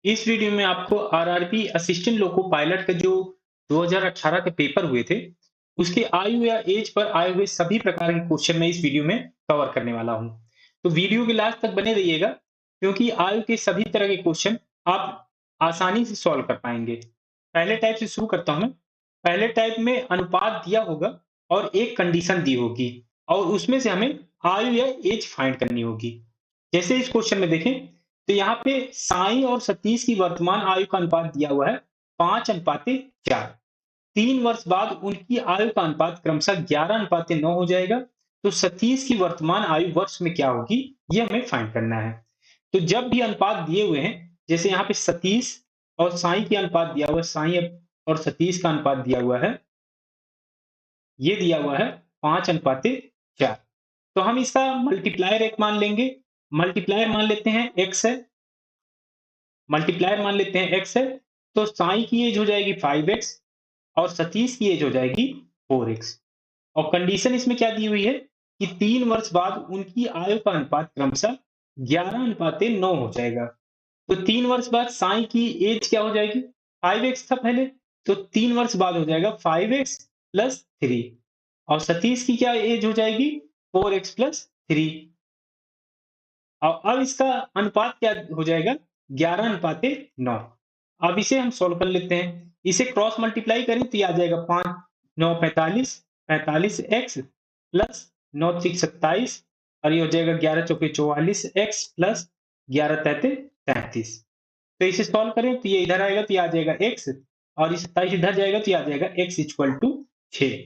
इस वीडियो में आपको आरआरबी असिस्टेंट लोको पायलट का जो 2018 के पेपर हुए थे, उसके आयु या एज पर आए हुए सभी प्रकार के क्वेश्चन मैं इस वीडियो में कवर करने वाला हूं। तो वीडियो के लास्ट तक बने रहिएगा, क्योंकि आयु के सभी तरह के क्वेश्चन आप आसानी से सॉल्व कर पाएंगे। पहले टाइप से शुरू करता हूं मैं। पहले टाइप में अनुपात दिया होगा और एक कंडीशन दी होगी, और उसमें से हमें आयु या एज फाइंड करनी होगी। जैसे इस क्वेश्चन में देखें, तो यहाँ पे साई और सतीश की वर्तमान आयु का अनुपात दिया हुआ है 5:4। 3 वर्ष बाद उनकी आयु का अनुपात क्रमशः 11:9 हो जाएगा। तो सतीश की वर्तमान आयु वर्ष में क्या होगी, ये हमें फाइंड करना है। तो जब भी अनुपात दिए हुए हैं, जैसे यहाँ पे सतीश और साई की अनुपात दिया हुआ है, साई और सतीश का अनुपात दिया हुआ है, ये दिया हुआ है 5:4। तो हम इसका मल्टीप्लायर एक मान लेंगे। मल्टीप्लायर मान लेते हैं x है, मल्टीप्लायर मान लेते हैं x है। तो साई की एज हो जाएगी 5x और सतीश की एज हो जाएगी 4x। और कंडीशन इसमें क्या दी हुई है कि 3 वर्ष बाद उनकी आयु का अनुपात क्रमशः 11:9 हो जाएगा। तो 3 वर्ष बाद साई की एज क्या हो जाएगी, 5x था पहले, तो 3 वर्ष बाद हो जाएगा 5x प्लस 3। और सतीश की क्या एज हो जाएगी, 4x प्लस 3। और अब इसका अनुपात क्या हो जाएगा, 11:9। अब इसे हम सोल्व कर लेते हैं। इसे क्रॉस मल्टीप्लाई करें तो ये आ जाएगा 5 9 45, 45x प्लस 9 6 27, और ये हो जाएगा 11 चौके 44x प्लस 11 33 33। तो इसे सॉल्व करें तो ये इधर आएगा तो ये आ जाएगा x, और ये 27 इधर जाएगा तो ये आ जाएगा x इक्वल टू 6।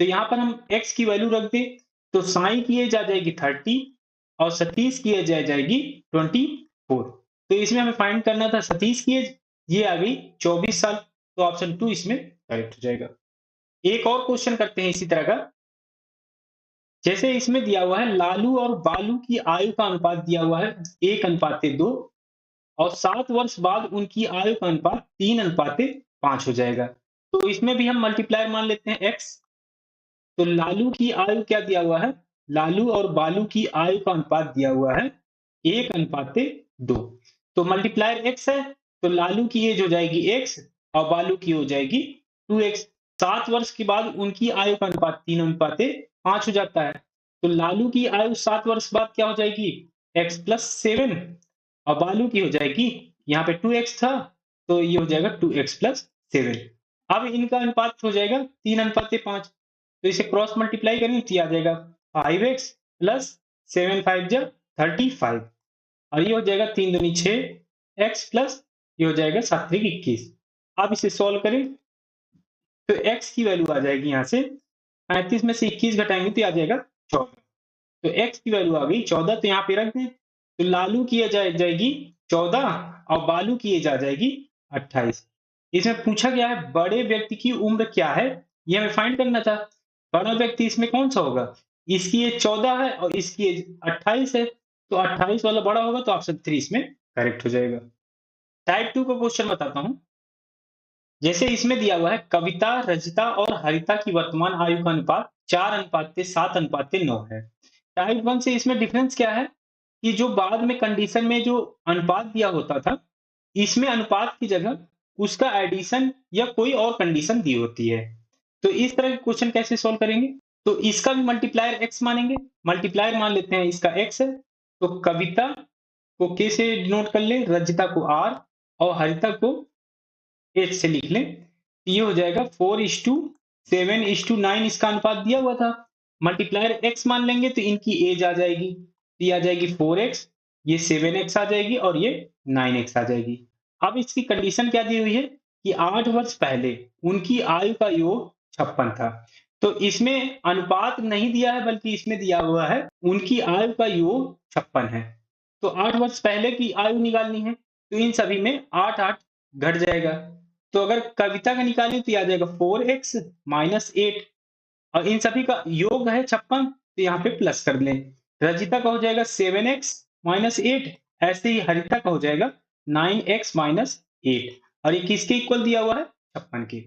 तो यहाँ पर हम x की वैल्यू रख दें, तो साई की एज आ जाएगी 30 और सतीश की एज आ जाएगी 24। तो इसमें हमें फाइंड करना था सतीश की एज, ये आ गई 24 साल। तो ऑप्शन 2 इसमें करेक्ट हो जाएगा। एक और क्वेश्चन करते हैं इसी तरह का। जैसे इसमें दिया हुआ है लालू और बालू की आयु का अनुपात दिया हुआ है 1:2, और 7 वर्ष बाद उनकी आयु का अनुपात 3:5 हो जाएगा। तो इसमें भी हम मल्टीप्लायर मान लेते हैं x। तो लालू की आयु क्या दिया हुआ है, लालू और बालू की आयु का अनुपात दिया हुआ है 1:2। तो मल्टीप्लायर x है, तो लालू की एज हो जाएगी x और बालू की हो जाएगी 2x। 7 वर्ष के बाद उनकी आयु का अनुपात 3:5 हो जाता है। तो लालू की आयु 7 वर्ष बाद क्या हो जाएगी, x प्लस 7, और बालू की हो जाएगी, यहाँ पे 2x था तो ये हो जाएगा 2x प्लस 7। अब इनका अनुपात हो जाएगा 3:5। तो इसे क्रॉस मल्टीप्लाई करेंगे तो ये आ जाएगा 5x प्लस 7 5 जा 35, और ये हो जाएगा 3 दूनी 6 x प्लस ये हो जाएगा 7 3 21। अब इसे सॉल्व करें तो x की वैल्यू आ जाएगी, यहाँ से 35 में से 21 घटाएंगे तो ये आ जाएगा 14। तो x की वैल्यू आ गई 14, तो यहाँ पे रख दें। तो लालू की एज आ जाएगी 14 और बालू की एज आ जाएगी 28। इसमें पूछा गया है बड़े व्यक्ति की उम्र क्या है, ये हमें फाइंड करना था। बड़ा व्यक्ति इसमें कौन सा होगा, इसकी एज 14 है और इसकी एज 28 है, तो 28 वाला बड़ा होगा, तो ऑप्शन 3 इसमें करेक्ट हो जाएगा। टाइप 2 का क्वेश्चन बताता हूं। जैसे इसमें दिया हुआ है कविता, रजिता और हरिता की वर्तमान आयु का अनुपात 4:7:9 है। टाइप 1 से इसमें डिफरेंस क्या है कि जो बाद में कंडीशन में जो अनुपात दिया होता था, इसमें अनुपात की जगह उसका एडिशन या कोई और कंडीशन दी होती है। तो इस तरह के क्वेश्चन कैसे सॉल्व करेंगे, तो इसका भी मल्टीप्लायर x मानेंगे। मल्टीप्लायर मान लेते हैं, इसका x है, तो कविता को k से डिनोट कर ले, रजिता को r और हरिता को h से लिख लें। ये हो जाएगा 4:7:9 इसका अनुपात दिया हुआ था। मल्टीप्लायर x मान लेंगे तो इनकी एज आ जाएगी, तो ये आ जाएगी 4x, ये 7x आ जाएगी और ये 9x आ जाएगी। अब इसकी कंडीशन क्या दी हुई है कि 8 वर्ष पहले उनकी आयु का योग 56 था। तो इसमें अनुपात नहीं दिया है, बल्कि इसमें दिया हुआ है उनकी आयु का योग 56 है। तो 8 वर्ष पहले की आयु निकालनी है, तो इन सभी में 8 8 घट जाएगा। तो अगर कविता का निकालें तो ये आ जाएगा 4x माइनस 8, और इन सभी का योग है 56, तो यहाँ पे प्लस कर लें। रजिता का हो जाएगा 7x माइनस 8, ऐसे ही हरिता का हो जाएगा 9x माइनस 8, और ये किसके इक्वल दिया हुआ है, 56 के।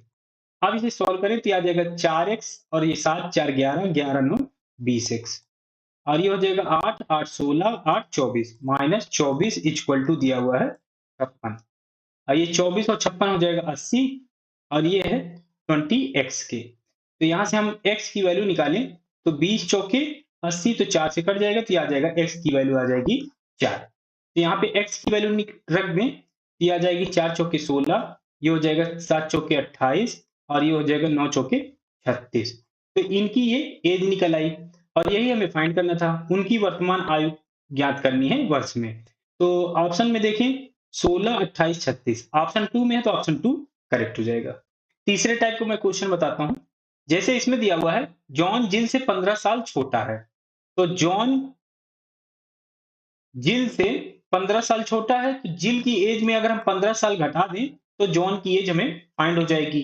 अब इसे सॉल्व करें तो ये आ जाएगा 4x और ये 7 4 11 11 9 20x, और ये हो जाएगा 8 8 16 8 24 माइनस 24 इक्वल टू दिया हुआ है 56। और ये 24 और 56 हो जाएगा 80 और ये है 20x के। तो यहाँ से हम x की वैल्यू निकालें तो 20 चौके 80 तो 4 से कट जाएगा तो ये आ जाएगा x की वैल्यू आ जाएगी 4। तो यहाँ पे x की वैल्यू रख दें तो ये आ जाएगी 4 चौके 16, ये हो जाएगा 7 चौके 28 और ये हो जाएगा 9 चौके 36। तो इनकी ये एज निकल आई और यही हमें फाइंड करना था। उनकी वर्तमान आयु ज्ञात करनी है वर्ष में। तो ऑप्शन में देखें 16, 28, 36 ऑप्शन 2 में है तो ऑप्शन 2 करेक्ट हो जाएगा। तीसरे टाइप को मैं क्वेश्चन बताता हूं। जैसे इसमें दिया हुआ है जॉन जिल से 15 साल छोटा है। तो जॉन जिल से 15 साल छोटा है तो जिल की एज में अगर हम 15 साल घटा दें तो जॉन की एज हमें फाइंड हो जाएगी।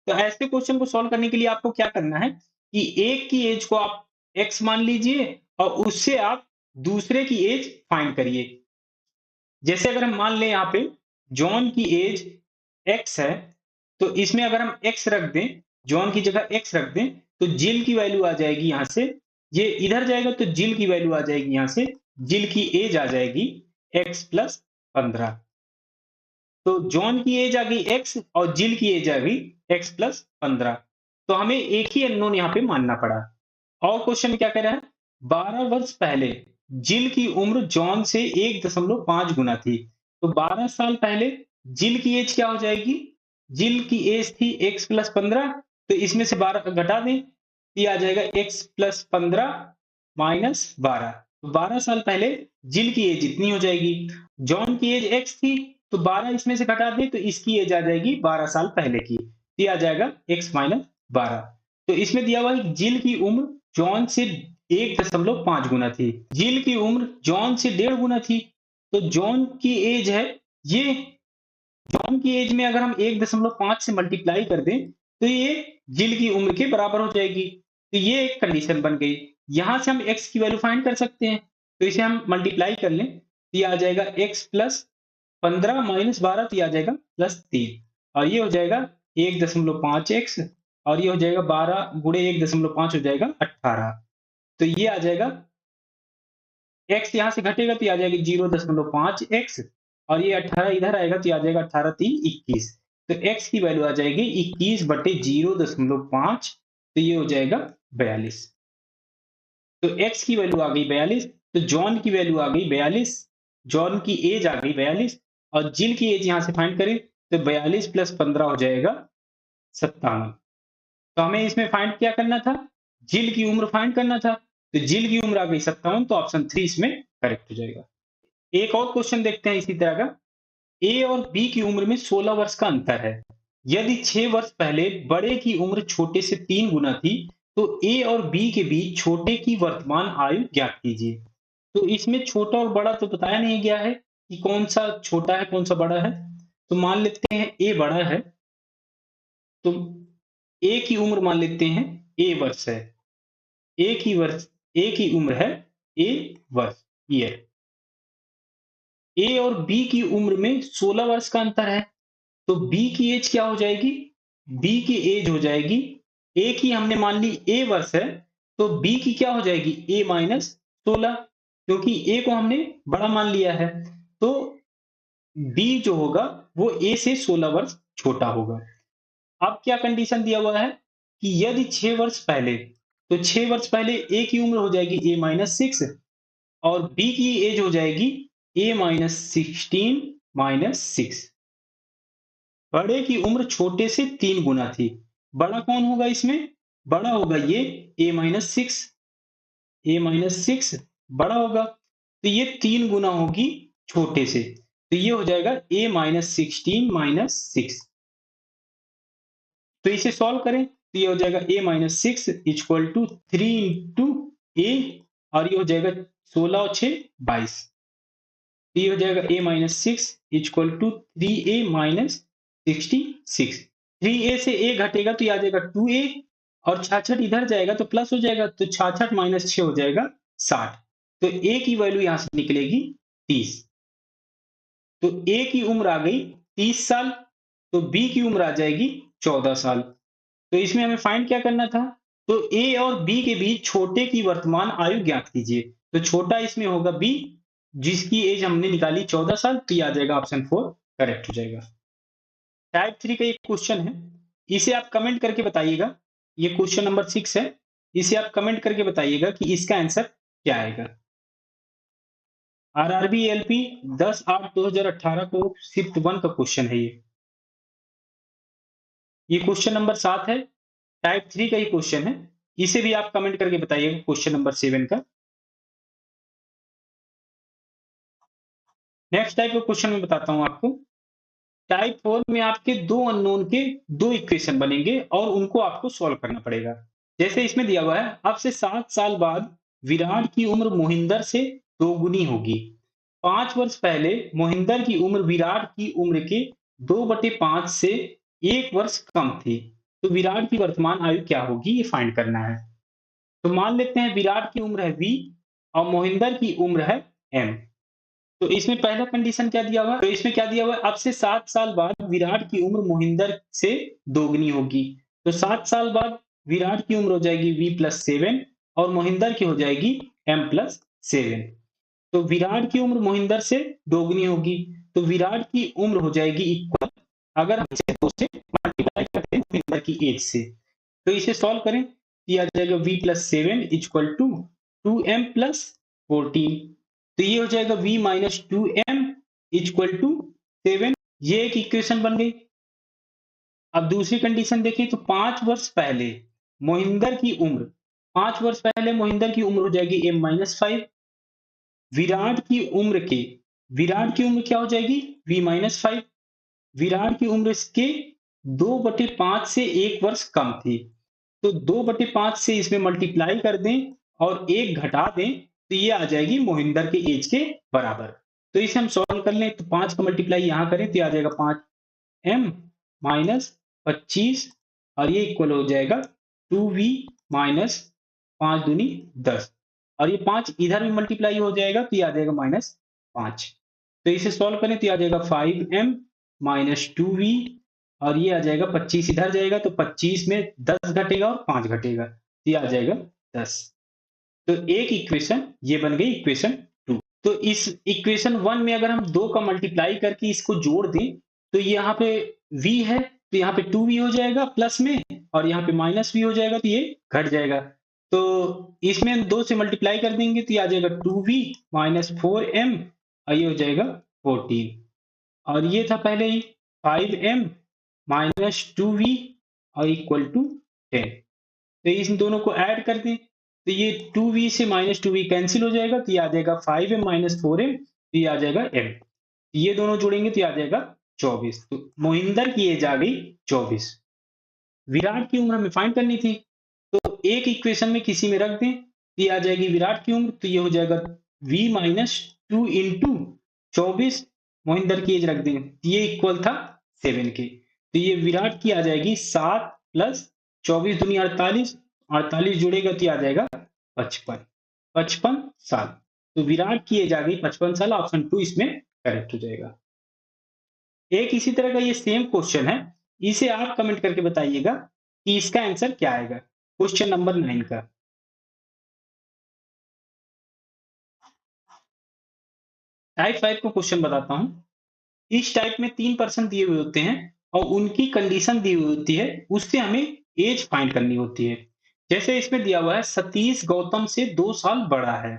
तो ऐसे क्वेश्चन को सॉल्व करने के लिए आपको क्या करना है कि एक की एज को आप x मान लीजिए और उससे आप दूसरे की एज फाइंड करिए। जैसे अगर हम मान लें यहाँ पे जॉन की एज x है तो इसमें अगर हम x रख दें, जॉन की जगह x रख दें तो जिल की वैल्यू आ जाएगी यहाँ से, ये इधर जाएगा तो जिल की वैल्यू आ जाएगी यहाँ से, जिल की एज आ जाएगी x प्लस 15। तो जॉन की एज आ गई x और जिल की एज आ गई x प्लस 15। तो हमें एक ही अननोन यहाँ पे मानना पड़ा। और क्वेश्चन में क्या कह रहा है 12 वर्ष पहले जिल की उम्र जॉन से 1.5 गुना थी। तो 12 साल पहले जिल की एज क्या हो जाएगी, जिल की एज थी x प्लस 15 तो इसमें से 12 घटा दें तो ये आ जाएगा x प्लस 15 माइनस 12। तो 12 साल पहले जिल की एज इतनी हो जाएगी, जॉन की एज x थी तो 12 इसमें से घटा दें तो इसकी एज आ जाएगी 12 साल पहले की, तो ये आ जाएगा x माइनस 12। तो इसमें दिया हुआ है जिल की उम्र जॉन से 1.5 गुना थी, जिल की उम्र जॉन से 1.5 गुना थी। तो जॉन की एज है ये, जॉन की एज में अगर हम 1.5 से मल्टीप्लाई कर दें तो ये जिल की उम्र के बराबर हो जाएगी। तो ये एक कंडीशन बन गई। यहां से हम x की वैल्यू फाइंड कर सकते हैं। तो इसे हम मल्टीप्लाई कर लें तो ये आ जाएगा x प्लस 15 माइनस 12 तो ये आ जाएगा प्लस 3 और ये हो जाएगा 1.5x और ये हो जाएगा 12 गुणे 1.5 हो जाएगा 18। तो ये आ जाएगा x यहाँ से घटेगा तो ये आ जाएगा 0.5x और ये 18 इधर आएगा तो ये आ जाएगा 18 3 21। तो x की वैल्यू आ जाएगी 21 बटे 0.5 तो ये हो जाएगा 42। तो x की वैल्यू आ गई 42, तो जॉन की वैल्यू आ गई 42, जॉन की एज आ गई 42 और जिल की एज यहां से फाइंड करें तो 42 प्लस 15 हो जाएगा 57। तो हमें इसमें फाइंड क्या करना था, जिल की उम्र फाइंड करना था। तो जिल की उम्र आ गई 57 तो ऑप्शन 3 इसमें करेक्ट हो जाएगा। एक और क्वेश्चन देखते हैं इसी तरह का। ए और बी की उम्र में 16 वर्ष का अंतर है। यदि 6 वर्ष पहले बड़े की उम्र छोटे से 3 गुना थी तो ए और बी के बीच छोटे की वर्तमान आयु ज्ञात कीजिए। तो इसमें छोटा और बड़ा तो बताया नहीं गया है कि कौन सा छोटा है कौन सा बड़ा है। तो मान लेते हैं ए बड़ा है तो ए की उम्र मान लेते हैं ए वर्ष है, ए की वर्ष ए की उम्र है ए वर्ष ईयर। ए और बी की उम्र में 16 वर्ष का अंतर है तो बी की एज क्या हो जाएगी, बी की एज हो जाएगी, ए की हमने मान ली ए वर्ष है तो बी की क्या हो जाएगी ए माइनस 16 क्योंकि ए को हमने बड़ा मान लिया है। तो बी जो होगा वो ए से 16 वर्ष छोटा होगा। अब क्या कंडीशन दिया हुआ है कि यदि 6 वर्ष पहले, तो 6 वर्ष पहले ए की उम्र हो जाएगी ए माइनस 6 और बी की एज हो जाएगी ए माइनस 16 माइनस 6। बड़े की उम्र छोटे से 3 गुना थी। बड़ा कौन होगा इसमें, बड़ा होगा ये ए माइनस 6, ए माइनस 6 बड़ा होगा तो ये 3 गुना होगी छोटे से तो ये हो जाएगा ए माइनस 16 माइनस 6। तो इसे सॉल्व करें तो ये हो जाएगा A minus 6 equal to 3 into ए और ये हो जाएगा 16 और 6 22। तो ये हो जाएगा A minus 6 equal to 3a minus 66। 3a से a घटेगा तो ये आ जाएगा 2a और 66 इधर जाएगा तो प्लस हो जाएगा तो 66 माइनस 6 हो जाएगा 60। तो a की वैल्यू यहां से निकलेगी 30। तो a की उम्र आ गई 30 साल तो b की उम्र आ जाएगी 14 साल। तो इसमें हमें फाइंड क्या करना था, तो a और b के बीच छोटे की वर्तमान आयु ज्ञात कीजिए। तो छोटा इसमें होगा b जिसकी एज हमने निकाली 14 साल तो ये आ जाएगा ऑप्शन 4 करेक्ट हो जाएगा। टाइप 3 का एक क्वेश्चन है, इसे आप कमेंट करके बताइएगा। ये क्वेश्चन नंबर 6 है, इसे आप कमेंट करके बताइएगा कि इसका आंसर क्या आएगा। आरआरबी एलपी 10/8/2018 को शिफ्ट 1 का क्वेश्चन है ये। ये क्वेश्चन नंबर 7 है, टाइप 3 का ही क्वेश्चन है। इसे भी आप कमेंट करके बताइएगा क्वेश्चन नंबर 7 का। नेक्स्ट टाइप का क्वेश्चन मैं बताता हूँ आपको। टाइप 4 में आपके दो अननोन के दो इक्वेशन बनेंगे और उनको आपको सॉल्व करना पड़ेगा। जैसे इसमें दिया हुआ है, अब से 7 साल बाद विराट की उम्र मोहिंदर से दोगुनी होगी। 5 वर्ष पहले मोहिंदर की उम्र विराट की उम्र के 2/5 से 1 वर्ष कम थी। तो विराट की वर्तमान आयु क्या होगी, ये फाइंड करना है। तो मान लेते हैं विराट की उम्र है वी और मोहिंदर की उम्र है एम। तो इसमें पहला कंडीशन क्या दिया हुआ है? तो इसमें क्या दिया हुआ है? अब से 7 साल बाद विराट की उम्र मोहिंदर से दोगुनी होगी। तो 7 साल बाद विराट की उम्र हो जाएगी v+7 और मोहिंदर की हो जाएगी m+7। तो विराट की उम्र मोहिंदर से दोगुनी होगी, तो विराट की उम्र हो जाएगी इक्वल, अगर हम इसे 2 से मल्टीप्लाई करते हैं मोहिंदर की एज से, तो इसे सॉल्व करें तो ये आ जाएगा v+7 इक्वल टू 2m+14। तो ये हो जाएगा v-2m इक्वल टू 7। ये एक इक्वेशन बन गई। अब दूसरी कंडीशन देखें तो 5 वर्ष पहले मोहिंदर की उम्र 5 वर्ष पहले मोहिंदर की उम्र हो जाएगी m-5। विराट की उम्र के विराट की उम्र क्या हो जाएगी v-5। विराट की उम्र इसके 2/5 से 1 वर्ष कम थी। तो 2/5 से इसमें मल्टीप्लाई कर दें और 1 घटा दें तो ये आ जाएगी मोहिंदर के एज के बराबर। तो इसे हम सॉल्व कर लें तो 5 का मल्टीप्लाई यहाँ करें तो ये आ जाएगा 5m माइनस 25 और ये इक्वल हो जाएगा 2v माइनस 5 दूनी 10 और ये 5 इधर भी मल्टीप्लाई हो जाएगा तो ये आ जाएगा -5। तो इसे सॉल्व करें तो ये आ जाएगा 5m माइनस 2v और ये आ जाएगा 25 इधर जाएगा तो 25 में 10 घटेगा और 5 घटेगा तो ये आ जाएगा 10। तो एक इक्वेशन ये बन गई इक्वेशन 2। तो इस इक्वेशन 1 में अगर हम 2 का मल्टीप्लाई करके इसको जोड़ दें तो यहाँ पे v है तो यहाँ पे 2v हो जाएगा प्लस में और यहाँ पे माइनस v हो जाएगा तो ये घट जाएगा। तो इसमें हम 2 से मल्टीप्लाई कर देंगे तो ये आ जाएगा 2v माइनस 4m और ये हो जाएगा 14 और ये था पहले ही 5m माइनस 2v और इक्वल टू 10। तो इन दोनों को ऐड कर दें तो ये 2v से -2v कैंसिल हो जाएगा तो ये आ जाएगा 5m माइनस 4m तो ये आ जाएगा m। ये दोनों जोड़ेंगे तो ये आ जाएगा 24। तो मोहिंदर की एज आ गई 24। विराट की उम्र हमें फाइंड करनी थी तो एक इक्वेशन में किसी में रख दें तो ये आ जाएगी विराट की उम्र तो ये हो जाएगा v-2 इंटू 24 मोहिंदर की एज रख दें तो ये इक्वल था 7 के। तो ये विराट की आ जाएगी 7 प्लस 24 दूनी 48 48 जुड़ेगा तो ये आ जाएगा 55 साल। तो विराट की एज आ गई 55 साल। ऑप्शन 2 इसमें करेक्ट हो जाएगा। एक इसी तरह का ये सेम क्वेश्चन है, इसे आप कमेंट करके बताइएगा कि इसका आंसर क्या आएगा। क्वेश्चन नंबर 9 का। टाइप 5 को क्वेश्चन बताता हूं। इस टाइप में 3 पर्सन दिए हुए होते हैं और उनकी कंडीशन दी हुई होती है, उससे हमें एज फाइंड करनी होती है। जैसे इसमें दिया हुआ है सतीश गौतम से 2 साल बड़ा है।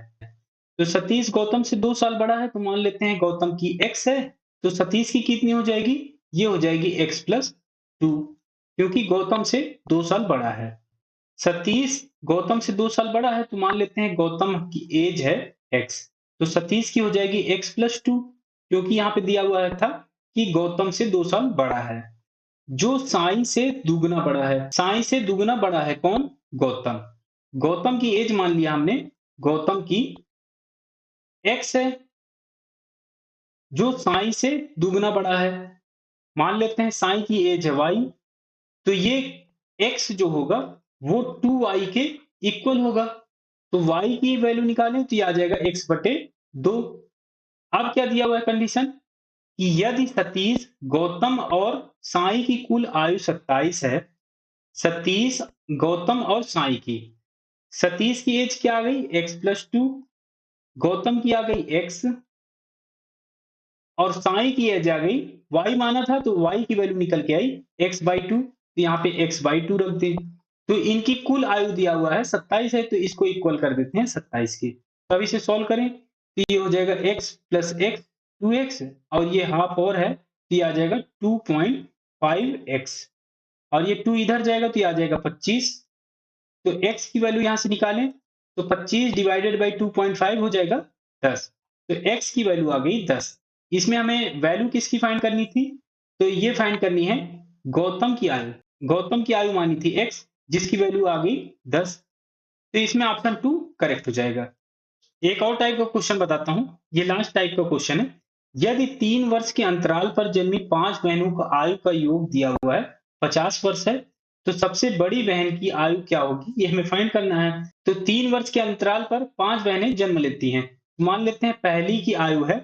तो सतीश गौतम से 2 साल बड़ा है तो मान लेते हैं गौतम की x है तो सतीश की कितनी हो जाएगी, ये हो जाएगी x+2 क्योंकि गौतम से 2 साल बड़ा है। सतीश गौतम से 2 साल बड़ा है तो मान लेते हैं गौतम की एज है x। तो सतीश की हो जाएगी x+2 क्योंकि यहाँ पे दिया हुआ था कि गौतम से 2 साल बड़ा है। जो साई से दुगना बड़ा है, साई से दुगना बड़ा है कौन, गौतम। गौतम की एज मान लिया हमने, गौतम की x है जो साई से दुगना बड़ा है। मान लेते हैं साई की एज है y तो ये x जो होगा वो 2y के इक्वल होगा। तो y की वैल्यू निकालें तो ये आ जाएगा x/2। अब क्या दिया हुआ है कंडीशन कि यदि सतीश गौतम और साई की कुल आयु 27 है, सतीश गौतम और साई की, सतीश की एज क्या आ गई x+2, गौतम की आ गई x और साई की एज आ गई y माना था तो y की वैल्यू निकल के आई x/2, तो यहाँ पे x/2 रख दें। तो इनकी कुल आयु दिया हुआ है 27 है, तो इसको इक्वल कर देते हैं 27 के। तो अब इसे सॉल्व करें तो ये हो जाएगा x प्लस x 2x, और ये हाफ और है तो ये आ जाएगा 2.5x, और ये 2 इधर जाएगा तो ये आ जाएगा 25। तो x की वैल्यू यहाँ से निकालें तो 25 डिवाइडेड बाई 2.5 हो जाएगा 10। तो x की वैल्यू आ गई 10। इसमें हमें वैल्यू किसकी फाइंड करनी थी? तो ये फाइंड करनी है गौतम की आयु। गौतम की आयु मानी थी x, जिसकी वैल्यू आ गई 10। तो इसमें ऑप्शन 2 करेक्ट हो जाएगा। एक और टाइप का क्वेश्चन बताता हूं, ये लास्ट टाइप का क्वेश्चन है। यदि 3 वर्ष के अंतराल पर जन्मी 5 बहनों का आयु का योग दिया हुआ है 50 वर्ष है, तो सबसे बड़ी बहन की आयु क्या होगी, ये हमें फाइंड करना है। तो 3 वर्ष के अंतराल पर 5 बहनें जन्म लेती हैं। मान लेते हैं पहली की आयु है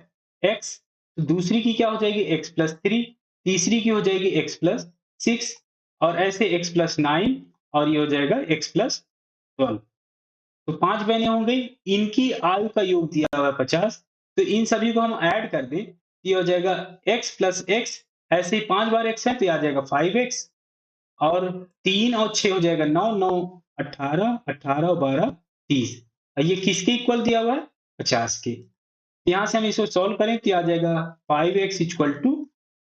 x, तो दूसरी की क्या हो जाएगी x प्लस 3, तीसरी की हो जाएगी x प्लस 6, और ऐसे x प्लस 9, और ये हो जाएगा x प्लस 12। तो 5 बहनें हो गई, इनकी आयु का योग दिया हुआ है 50। तो इन सभी को हम ऐड कर दें, ये हो जाएगा x प्लस x, ऐसे ही 5 बार x है तो ये आ जाएगा 5x, और 3 और 6 हो जाएगा 9, 9 18, 18 और 12 30। और ये किसके इक्वल दिया हुआ है? 50 के। यहाँ से हम इसको सॉल्व करें तो ये आ जाएगा 5x इक्वल टू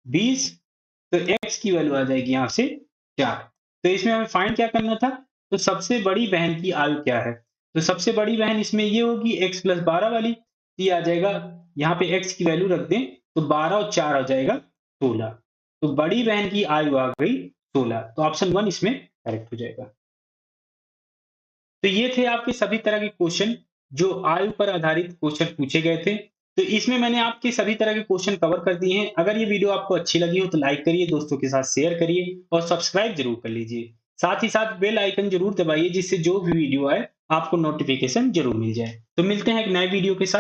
20। तो x की वैल्यू आ जाएगी यहाँ से 4। तो इसमें हमें फाइंड क्या करना था? तो सबसे बड़ी बहन की आयु क्या है? तो सबसे बड़ी बहन इसमें ये होगी x प्लस 12 वाली, तो ये आ जाएगा, यहाँ पे x की वैल्यू रख दें तो 12 और 4 आ जाएगा 16। तो बड़ी बहन की आयु आ गई 16। तो ऑप्शन 1 इसमें करेक्ट हो जाएगा। तो ये थे आपके सभी तरह के क्वेश्चन जो आयु पर आधारित क्वेश्चन पूछे गए थे। तो इसमें मैंने आपके सभी तरह के क्वेश्चन कवर कर दिए हैं। अगर ये वीडियो आपको अच्छी लगी हो तो लाइक करिए, दोस्तों के साथ शेयर करिए और सब्सक्राइब जरूर कर लीजिए। साथ ही साथ बेल आइकन जरूर दबाइए, जिससे जो भी वीडियो आए आपको नोटिफिकेशन जरूर मिल जाए। तो मिलते हैं एक नए वीडियो के साथ।